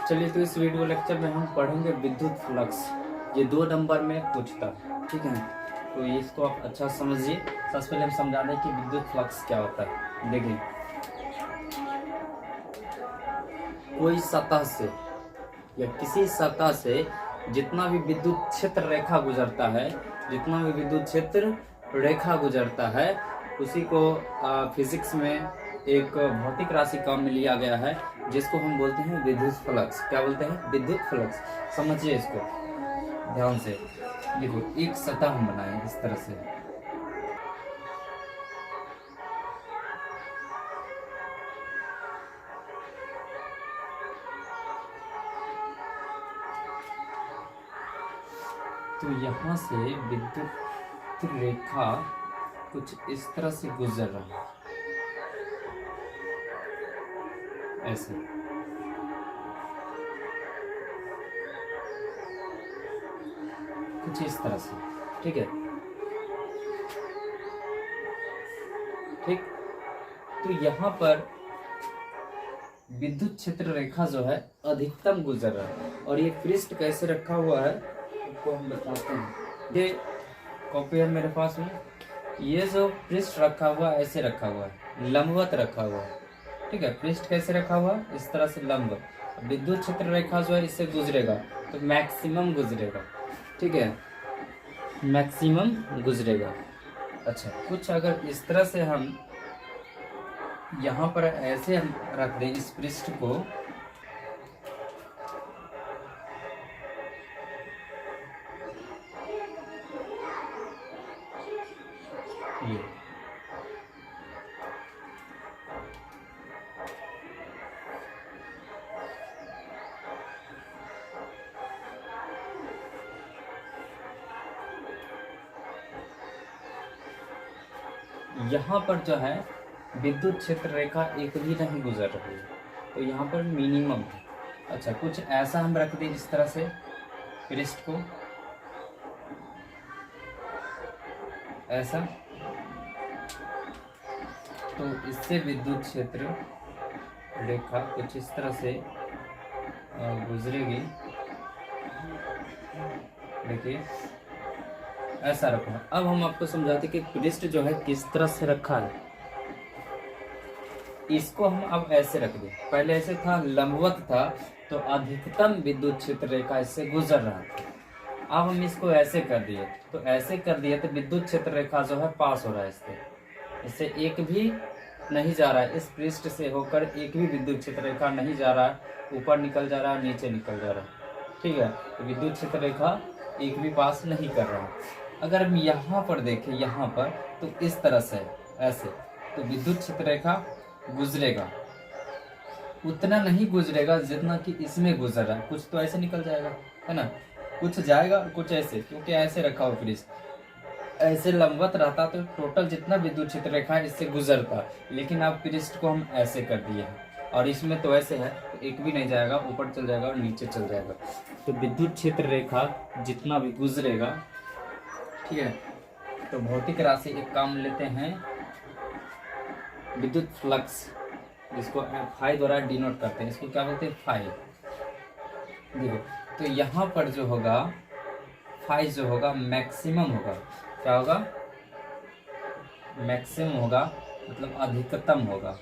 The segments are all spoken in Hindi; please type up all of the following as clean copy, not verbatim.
चलिए, तो इस वीडियो लेक्चर में हम पढ़ेंगे विद्युत फ्लक्स। ये 2 नंबर में पूछता है, ठीक है। तो ये इसको आप अच्छा समझिए। सबसे पहले हम समझा दें कि विद्युत फ्लक्स क्या होता है। देखिए, कोई सतह से या किसी सतह से जितना भी विद्युत क्षेत्र रेखा गुजरता है, जितना भी विद्युत क्षेत्र रेखा गुजरता है, उसी को फिजिक्स में एक भौतिक राशि काम में लिया गया है, जिसको हम बोलते हैं विद्युत फ्लक्स। क्या बोलते हैं? विद्युत फ्लक्स। समझिए इसको ध्यान से। देखो, एक सतह हम बनाए इस तरह से, तो यहाँ से विद्युत रेखा कुछ इस तरह से गुजर रहा है, ऐसे। कुछ इस तरह से, ठीक है। ठीक, तो यहाँ पर विद्युत क्षेत्र रेखा जो है अधिकतम गुजर रहा है। और ये पृष्ठ कैसे रखा हुआ है आपको हम बताते हैं। ये कॉपी है मेरे पास में। ये जो पृष्ठ रखा हुआ है ऐसे रखा हुआ है, लंबवत रखा हुआ है, ठीक है। पृष्ठ कैसे रखा हुआ है? इस तरह से लंबवत। विद्युत क्षेत्र रेखा जो है इससे गुजरेगा तो मैक्सिमम गुजरेगा, ठीक है, मैक्सिमम गुजरेगा। अच्छा, कुछ अगर इस तरह से हम यहाँ पर ऐसे हम रख दें इस पृष्ठ को, ये यहाँ पर जो है विद्युत क्षेत्र रेखा एक भी नहीं गुजर रही है, तो यहाँ पर मिनिमम है। अच्छा, कुछ ऐसा हम रख दें इस तरह से पृष्ठ को, ऐसा, तो इससे विद्युत क्षेत्र रेखा कुछ इस तरह से गुजरेगी। देखिए, ऐसा रखना। अब हम आपको समझाते कि पृष्ठ जो है किस तरह से रखा है। इसको हम अब ऐसे रख दें। पहले ऐसे था, लंबवत था, तो अधिकतम विद्युत क्षेत्र रेखा इससे गुजर रहा था। अब हम इसको ऐसे कर दिए, तो ऐसे कर दिए तो विद्युत क्षेत्र रेखा जो है पास हो रहा है इससे एक भी नहीं जा रहा है। इस पृष्ठ से होकर एक भी विद्युत क्षेत्र रेखा नहीं जा रहा है, ऊपर निकल जा रहा है, नीचे निकल जा रहा है, ठीक है। तो विद्युत क्षेत्र रेखा एक भी पास नहीं कर रहा है। अगर हम यहाँ पर देखें, यहाँ पर तो इस तरह से ऐसे, तो विद्युत क्षेत्र रेखा गुजरेगा, उतना नहीं गुजरेगा जितना कि इसमें गुजर रहा है। कुछ तो ऐसे निकल जाएगा, है ना, कुछ जाएगा, कुछ ऐसे, क्योंकि ऐसे रखा हुआ पृष्ठ ऐसे लंबवत रहता तो टोटल जितना विद्युत क्षेत्र रेखा है इससे गुजरता। लेकिन अब पृष्ठ को हम ऐसे कर दिए हैं, और इसमें तो ऐसे है, तो एक भी नहीं जाएगा, ऊपर चल जाएगा और नीचे चल जाएगा। तो विद्युत क्षेत्र रेखा जितना भी गुजरेगा, ठीक है। तो भौतिक राशि एक काम लेते हैं, विद्युत फ्लक्स, जिसको फाई द्वारा डिनोट करते हैं। इसको क्या बोलते हैं? फाई। देखो, तो यहाँ पर जो होगा फाई जो होगा मैक्सिमम होगा। क्या होगा? मैक्सिमम होगा, मतलब अधिकतम होगा।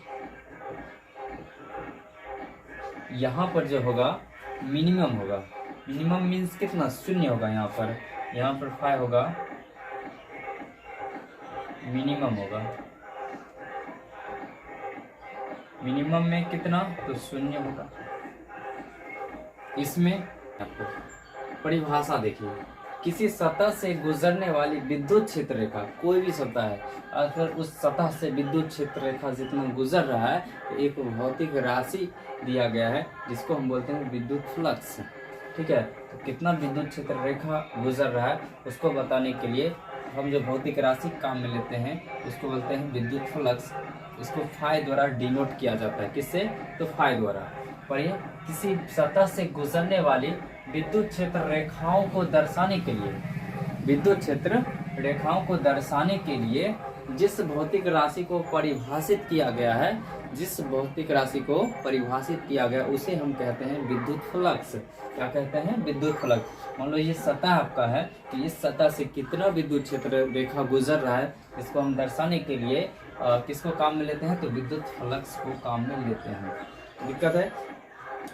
यहाँ पर जो होगा मिनिमम होगा। मिनिमम मीन्स कितना? शून्य होगा। यहाँ पर फाई होगा, मिनिमम होगा। मिनिमम में कितना? तो शून्य होगा। इसमें आपको परिभाषा देखिए, किसी सतह से गुजरने वाली विद्युत क्षेत्र रेखा, कोई भी सतह है, अगर उस सतह से विद्युत क्षेत्र रेखा जितना गुजर रहा है तो एक भौतिक राशि दिया गया है, जिसको हम बोलते हैं विद्युत फ्लक्स, ठीक है। तो कितना विद्युत क्षेत्र रेखा गुजर रहा है उसको बताने के लिए हम जो भौतिक राशि काम में लेते हैं उसको बोलते हैं विद्युत फ्लक्स। इसको फाई द्वारा डिनोट किया जाता है। किससे? तो फाई द्वारा। पढ़िए, किसी सतह से गुजरने वाली विद्युत क्षेत्र रेखाओं को दर्शाने के लिए, विद्युत क्षेत्र रेखाओं को दर्शाने के लिए जिस भौतिक राशि को परिभाषित किया गया है जिस भौतिक राशि को परिभाषित किया गया उसे हम कहते हैं विद्युत फ्लक्स। क्या कहते हैं? विद्युत फ्लक्स। मान लो ये सतह आपका है, तो इस सतह से कितना विद्युत क्षेत्र रेखा गुजर रहा है, इसको हम दर्शाने के लिए किसको काम में लेते हैं? तो विद्युत फ्लक्स को काम में लेते हैं। दिक्कत है?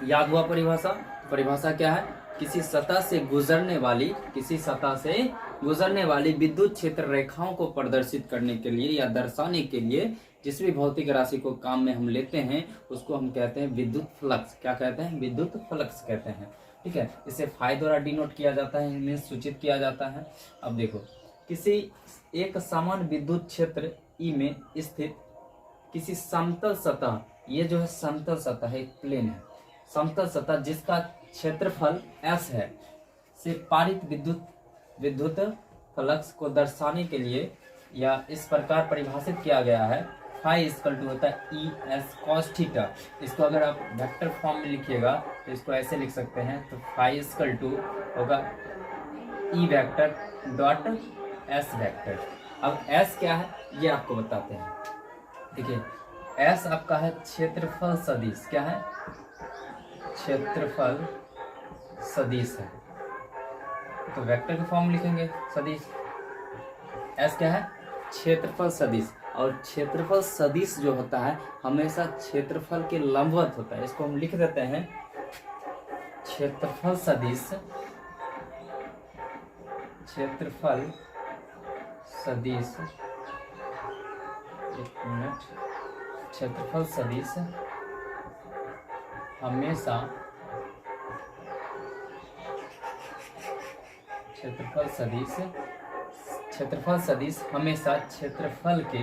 याद हुआ परिभाषा? परिभाषा क्या है? किसी सतह से गुजरने वाली विद्युत क्षेत्र रेखाओं को प्रदर्शित करने के लिए या दर्शाने के लिए जिस भी भौतिक राशि को काम में हम लेते हैं उसको हम कहते हैं विद्युत फ्लक्स। क्या कहते हैं? विद्युत फ्लक्स कहते हैं। ठीक है, इसे फाई द्वारा डिनोट किया जाता है, इनमें सूचित किया जाता है। अब देखो, किसी एक समान विद्युत क्षेत्र ई में स्थित किसी समतल सतह, ये जो है समतल सतह है, एक प्लेन है, समतल सतह जिसका क्षेत्रफल s है, से पारित विद्युत फ्लक्स को दर्शाने के लिए या इस प्रकार परिभाषित किया गया है। फाई इक्वल टू होता है ई एस कॉस थीटा। इसको अगर आप वेक्टर फॉर्म में लिखिएगा तो इसको ऐसे लिख सकते हैं, तो फाई इक्वल टू होगा E vector dot S vector. अब एस क्या है ये आपको बताते हैं। देखिए, एस आपका है क्षेत्रफल सदिश। क्या है? क्षेत्रफल सदिश है, तो वेक्टर के फॉर्म लिखेंगे सदिश। एस क्या है? क्षेत्रफल सदिश। और क्षेत्रफल सदिश जो होता है हमेशा क्षेत्रफल के लंबवत होता है। इसको हम लिख देते हैं क्षेत्रफल सदिश। क्षेत्रफल सदिश, एक मिनट, क्षेत्रफल सदिश हमेशा क्षेत्रफल सदिश हमेशा क्षेत्रफल के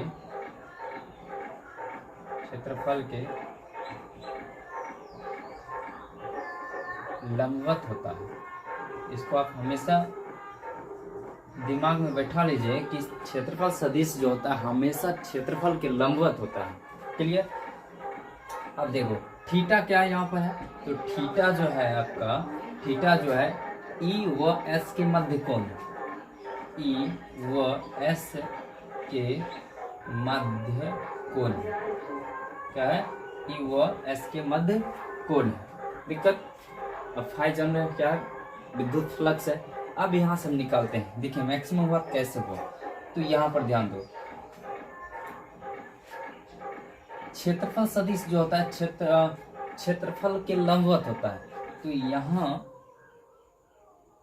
लंबवत होता है। इसको आप हमेशा दिमाग में बैठा लीजिए कि क्षेत्रफल सदिश जो होता है हमेशा क्षेत्रफल के लंबवत होता है। क्लियर? अब देखो, थीटा क्या है यहाँ पर है, तो थीटा जो है आपका, थीटा जो है ई व एस के मध्य कोण है। ई व एस के मध्य कोण है। क्या है? ई व एस के मध्य कोण है। दिक्कत? अब फाई जान रहे हो क्या है? विद्युत फ्लक्स है। अब यहाँ से हम निकालते हैं। देखिए मैक्सिमम हुआ कैसे हुआ, तो यहाँ पर ध्यान दो, क्षेत्रफल सदिश जो होता है क्षेत्रफल के लंबवत होता है। तो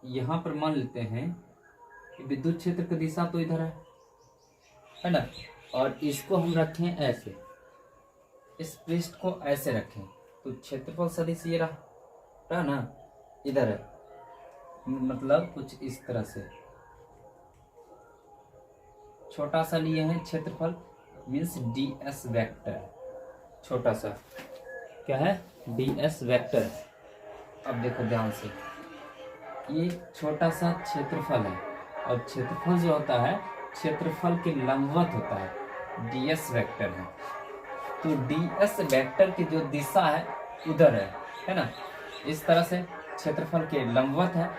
यहाँ पर मान लेते हैं कि विद्युत क्षेत्र की दिशा तो इधर है ना, और इसको हम रखें ऐसे, इस पृष्ठ को ऐसे रखें, तो क्षेत्रफल सदिश ये रहा ना, इधर है, मतलब कुछ इस तरह से छोटा सा लिए हैं क्षेत्रफल, मीन्स ds वेक्टर, छोटा सा क्या है? ds vector. अब देखो ध्यान से, ये छोटा सा क्षेत्रफल है और क्षेत्रफल जो होता है क्षेत्रफल के लंबवत होता है, ds वेक्टर है। तो ds वेक्टर की जो दिशा है उधर है ना, इस तरह से क्षेत्रफल के लंबवत है,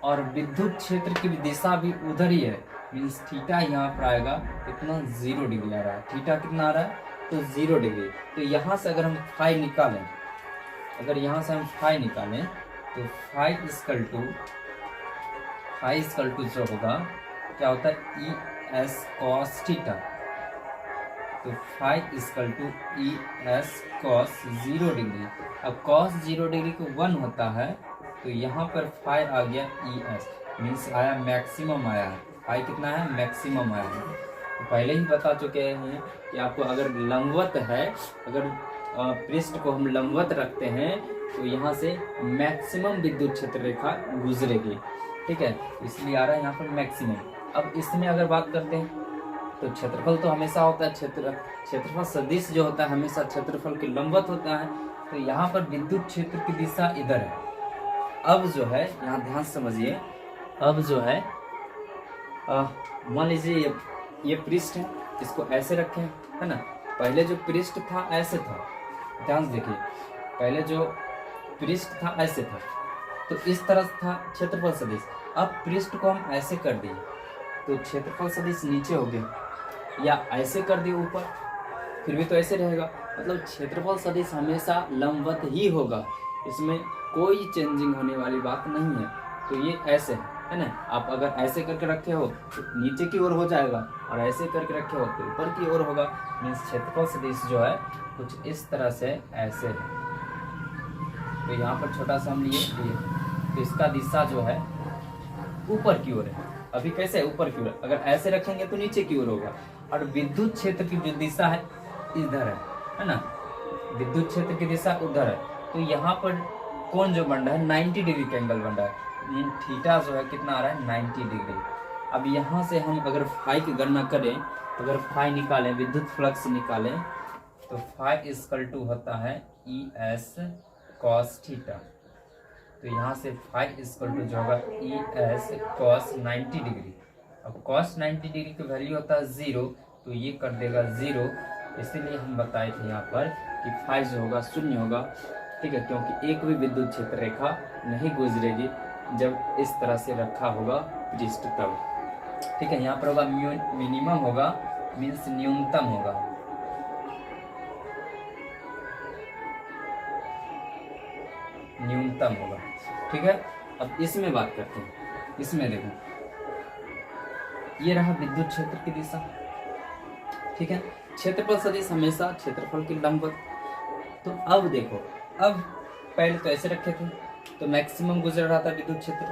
और विद्युत क्षेत्र की दिशा भी उधर ही है, मीन्स थीटा यहाँ पर आएगा कितना? 0 डिग्री आ रहा है। थीटा कितना आ रहा है? तो 0 डिग्री। तो यहाँ से अगर हम फाई निकालें, तो फाई इक्वल टू जो होगा क्या होता है? E S cos theta. तो phi equal to E S cos 0 degree. अब कॉस 0 डिग्री को 1 होता है, तो यहाँ पर फाई आ गया ई एस, मीन्स आया मैक्सिमम आया है। फाई कितना है? मैक्सिमम आया है। तो पहले ही बता चुके हैं कि आपको अगर लंबवत है, अगर पृष्ठ को हम लंबवत रखते हैं तो यहाँ से मैक्सिमम विद्युत क्षेत्र रेखा गुजरेगी। ठीक है, इसलिए आ रहा है यहाँ पर मैक्सिमम। अब इसमें अगर बात करते हैं तो क्षेत्रफल तो हमेशा होता है, क्षेत्रफल सदिश जो होता है हमेशा क्षेत्रफल के लंबवत होता है। तो यहाँ पर विद्युत क्षेत्र की दिशा इधर है। अब जो है यहाँ ध्यान समझिए, अब जो है मान लीजिए ये पृष्ठ है, इसको ऐसे रखें, है ना। पहले जो पृष्ठ था ऐसे था, ध्यान से देखिए, पहले जो पृष्ठ था ऐसे था, तो इस तरह था क्षेत्रफल सदिश। अब पृष्ठ को हम ऐसे कर दिए तो क्षेत्रफल सदिश नीचे हो गया, या ऐसे कर दिए ऊपर, फिर भी तो ऐसे रहेगा। मतलब क्षेत्रफल सदिश हमेशा लंबवत ही होगा, इसमें कोई चेंजिंग होने वाली बात नहीं है। तो ये ऐसे है ना, आप अगर ऐसे करके रखे हो तो नीचे की ओर हो जाएगा, और ऐसे करके रखे हो तो ऊपर की ओर होगा। मीन्स क्षेत्रफल सदिश जो है कुछ इस तरह से ऐसे है। तो यहाँ पर छोटा सा हम लिए, तो इसका दिशा जो है ऊपर की ओर है। अभी कैसे है, ऊपर की ओर। अगर ऐसे रखेंगे तो नीचे की ओर होगा। और विद्युत क्षेत्र की जो दिशा है इधर है ना, विद्युत क्षेत्र की दिशा उधर है। तो यहाँ पर कोण जो बन रहा है 90 डिग्री का एंगल बन रहा है। थीटा जो है कितना आ रहा है 90 डिग्री। अब यहाँ से हम अगर फाई की गणना करें, अगर फाई निकालें, विद्युत फ्लक्स निकालें, तो फाई इक्वल टू होता है ई एस कॉस थीटा। तो यहाँ से फाई इक्वल टू जो होगा ई एस कॉस 90 डिग्री। अब कॉस 90 डिग्री की वैल्यू होता है 0, तो ये कर देगा 0। इसीलिए हम बताए थे यहाँ पर कि फाई जो होगा 0 होगा, ठीक है, क्योंकि एक भी विद्युत क्षेत्र रेखा नहीं गुजरेगी जब इस तरह से रखा होगा पृष्ठ तब, ठीक है। यहाँ पर होगा मिनिमम होगा, मीन्स न्यूनतम होगा, न्यूनतम होगा, ठीक है। अब इसमें बात करते हैं। इसमें देखो, ये रहा विद्युत क्षेत्र की दिशा, ठीक है। क्षेत्रफल सदिश हमेशा क्षेत्रफल की लंबवत। तो अब देखो, अब पहले तो ऐसे रखे थे तो मैक्सिमम गुजर रहा था विद्युत क्षेत्र।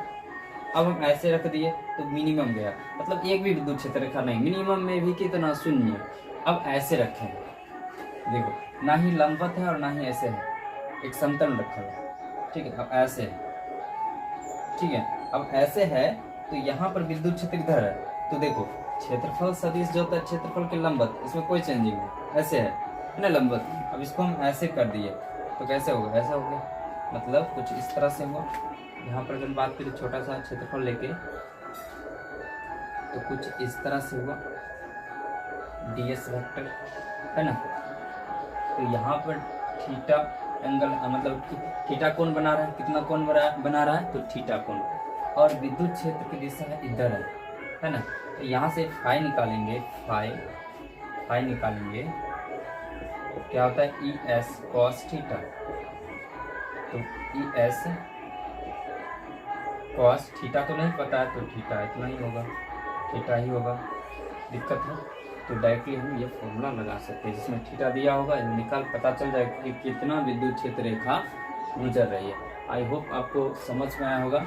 अब हम ऐसे रख दिए तो मिनिमम गया, मतलब एक भी विद्युत क्षेत्र रेखा नहीं, मिनिमम में भी कितना 0। अब ऐसे रखें, देखो ना ही लंबवत है और ना ही ऐसे है, एक समतल रखा है, ठीक है। अब ऐसे है, ठीक है। अब ऐसे है तो यहाँ पर विद्युत क्षेत्र इधर है, तो देखो क्षेत्रफल सदिश जो होता है क्षेत्रफल के लंबवत, इसमें कोई चेंजिंग नहीं, ऐसे है ना लंबवत। अब इसको हम ऐसे कर दिए तो कैसे होगा, ऐसा हो गया, मतलब कुछ इस तरह से हुआ। यहाँ पर अगर बात करें छोटा सा क्षेत्रफल लेके, तो कुछ इस तरह से हुआ ds वेक्टर, है ना। तो यहाँ पर थीटा एंगल, मतलब थीटा कोण बना रहा है, कितना कोण बना रहा है, तो थीटा कोण। और विद्युत क्षेत्र की दिशा है इधर है ना। तो यहाँ से फाई निकालेंगे, फाई निकालेंगे तो क्या होता है ई एस कॉस थीटा। तो ई एस कॉस थीटा तो नहीं पता है, तो थीटा इतना ही होगा, थीटा ही होगा। दिक्कत है तो डायरेक्टली हम ये फॉर्मूला लगा सकते हैं, जिसमें थीटा दिया होगा, निकाल पता चल जाएगा कि कितना विद्युत क्षेत्र रेखा गुजर रही है। आई होप आपको समझ में आया होगा।